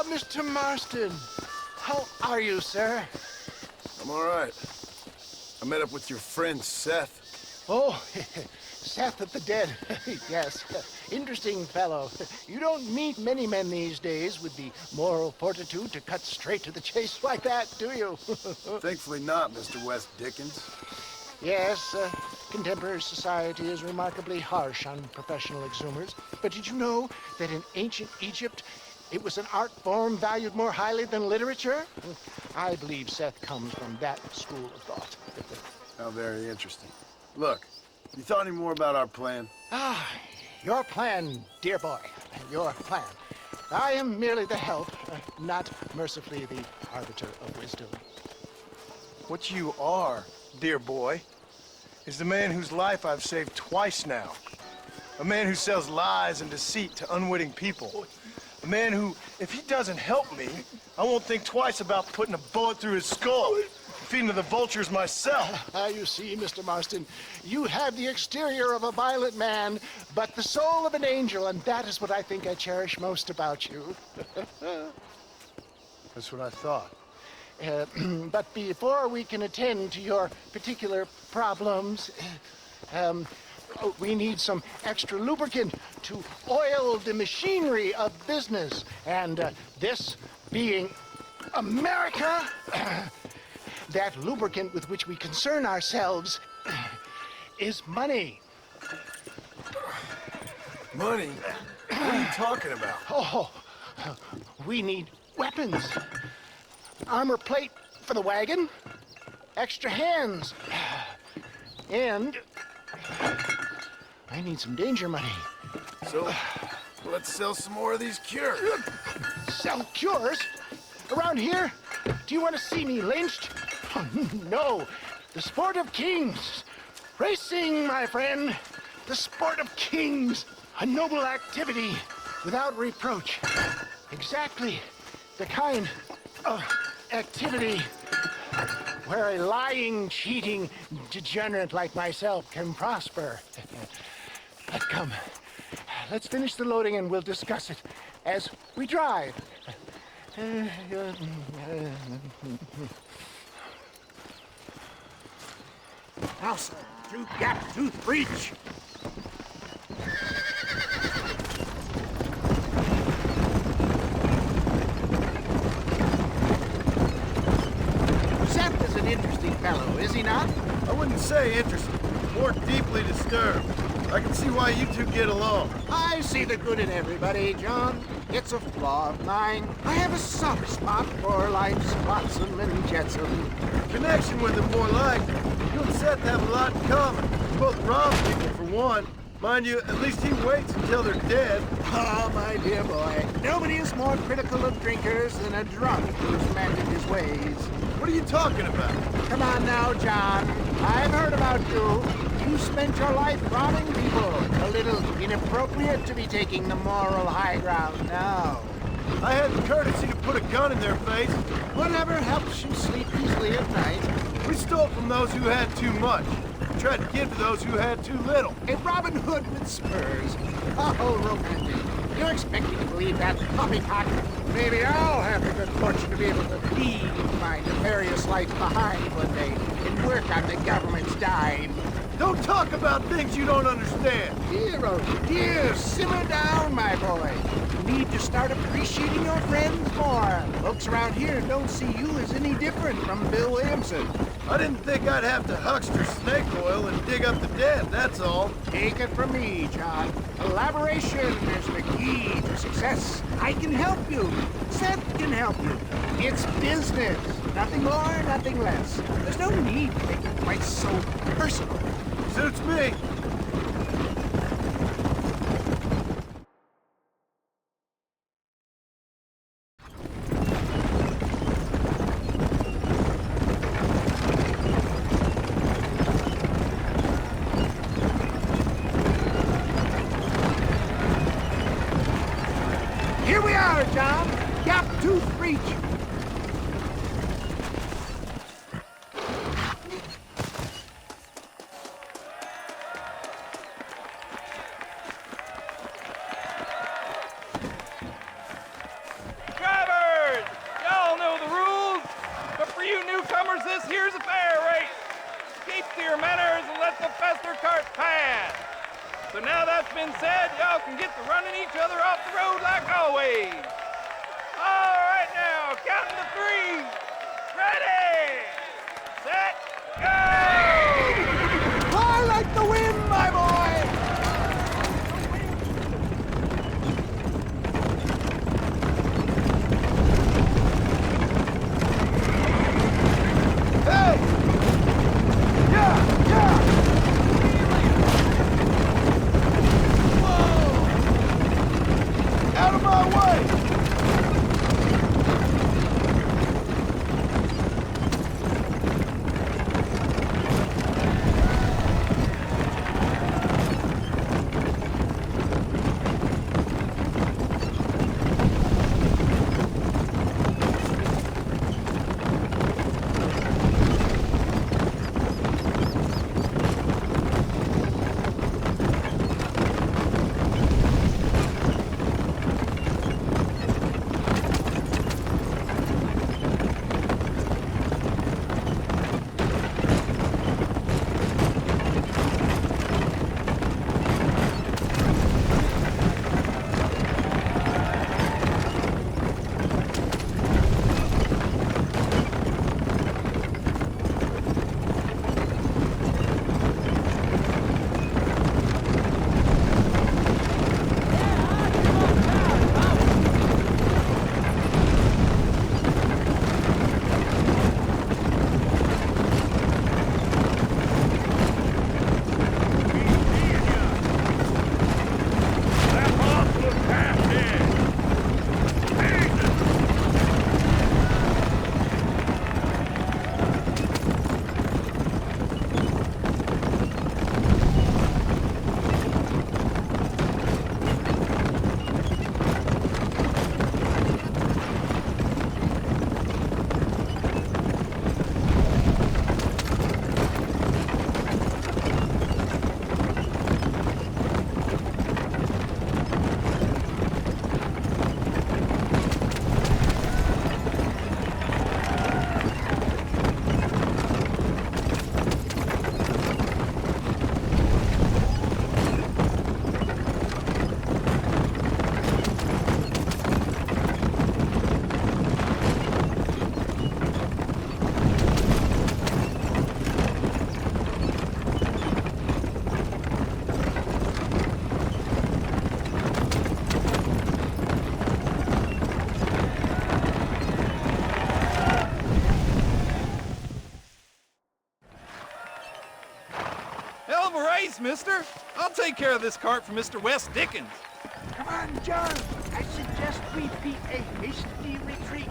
Mr. Marston. How are you, sir? I'm all right. I met up with your friend, Seth. Oh, Seth of the Dead. Yes, interesting fellow. You don't meet many men these days with the moral fortitude to cut straight to the chase like that, do you? Thankfully not, Mr. West Dickens. Yes, contemporary society is remarkably harsh on professional exhumers. But did you know that in ancient Egypt, it was an art form valued more highly than literature? I believe Seth comes from that school of thought. How very interesting. Look, you thought any more about our plan? Ah, your plan, dear boy, your plan. I am merely the help, not mercifully the arbiter of wisdom. What you are, dear boy, is the man whose life I've saved twice now. A man who sells lies and deceit to unwitting people. A man who, if he doesn't help me, I won't think twice about putting a bullet through his skull, feeding to the vultures myself. You see, Mr. Marston, you have the exterior of a violent man, but the soul of an angel, and that is what I think I cherish most about you. That's what I thought. But before we can attend to your particular problems, we need some extra lubricant to oil the machinery of business. And this being America, that lubricant with which we concern ourselves is money. Money? What are you talking about? Oh, we need weapons. Armor plate for the wagon, extra hands, and I need some danger money. So, let's sell some more of these cures. Sell cures? Around here? Do you want to see me lynched? Oh, no, the sport of kings. Racing, my friend, the sport of kings. A noble activity without reproach. Exactly the kind of activity where a lying, cheating degenerate like myself can prosper. But come, let's finish the loading and we'll discuss it as we drive. Now, sir, through gap tooth breach. Seth is an interesting fellow, is he not? I wouldn't say interesting, more deeply disturbed. I can see why you two get along. I see the good in everybody, John. It's a flaw of mine. I have a soft spot for life's flotsam and jetsam. Connection with him more like. You and Seth have a lot in common. You both rob people for one. Mind you, at least he waits until they're dead. Ah, my dear boy, nobody is more critical of drinkers than a drunk who's mended his ways. What are you talking about? Come on now, John. I've heard about you. You spent your life robbing people. A little inappropriate to be taking the moral high ground now. I had the courtesy to put a gun in their face. Whatever helps you sleep easily at night. We stole from those who had too much. We tried to give to those who had too little. A Robin Hood with spurs. Oh, romantic. You're expecting to believe that poppycock. Maybe I'll have the good fortune to be able to leave my nefarious life behind one day and work on the government's dime. Don't talk about things you don't understand. Dear, simmer down, my boy. You need to start appreciating your friends more. Folks around here don't see you as any different from Bill Williamson. I didn't think I'd have to huckster snake oil and dig up the dead, that's all. Take it from me, John. Collaboration is the key to success. I can help you. Seth can help you. It's business. Nothing more, nothing less. There's no need to make it quite so personal. Suits me. Here we are, John. Gap tooth breach. Driver! So now that's been said, y'all can get to running each other off the road like always. All right now, counting to three. Ready, set, go! Fly like the wind, my boy! Hey! Yeah! Yeah! Whoa! Out of my way! Hell of a race, mister. I'll take care of this cart for Mr. Wes Dickens. Come on, John. I suggest we beat a hasty retreat.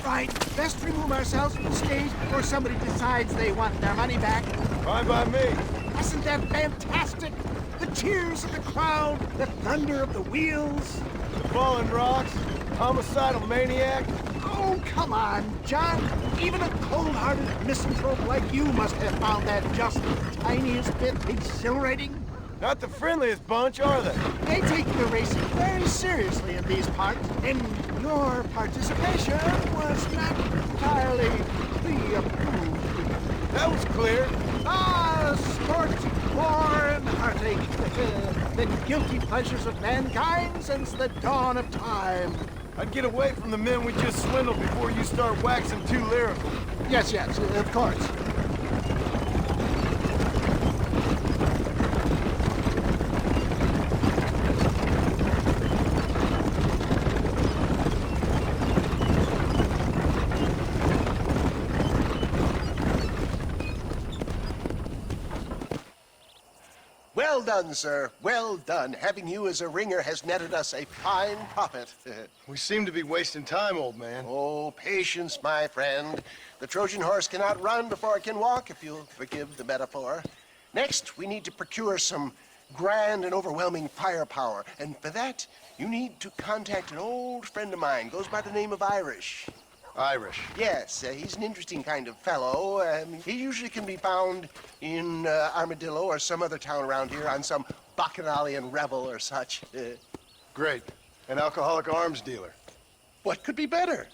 Right, best remove ourselves from the stage before somebody decides they want their money back. Fine by me. Isn't that fantastic? The cheers of the crowd, the thunder of the wheels. The falling rocks, homicidal maniac. Oh, come on, John. Even a cold-hearted misanthrope like you must have found that just the tiniest bit exhilarating. Not the friendliest bunch, are they? They take the racing very seriously in these parts, and your participation was not entirely pre-approved. That was clear. Ah, sport, war, and heartache. The guilty pleasures of mankind since the dawn of time. I'd get away from the men we just swindled before you start waxing too lyrical. Yes, of course. Well done, sir. Well done. Having you as a ringer has netted us a fine profit. We seem to be wasting time, old man. Oh, patience, my friend. The Trojan horse cannot run before it can walk, if you'll forgive the metaphor. Next, we need to procure some grand and overwhelming firepower. And for that, you need to contact an old friend of mine. Goes by the name of Irish. Irish. Yes, he's an interesting kind of fellow. He usually can be found in Armadillo or some other town around here on some bacchanalian revel or such. Great. An alcoholic arms dealer. What could be better?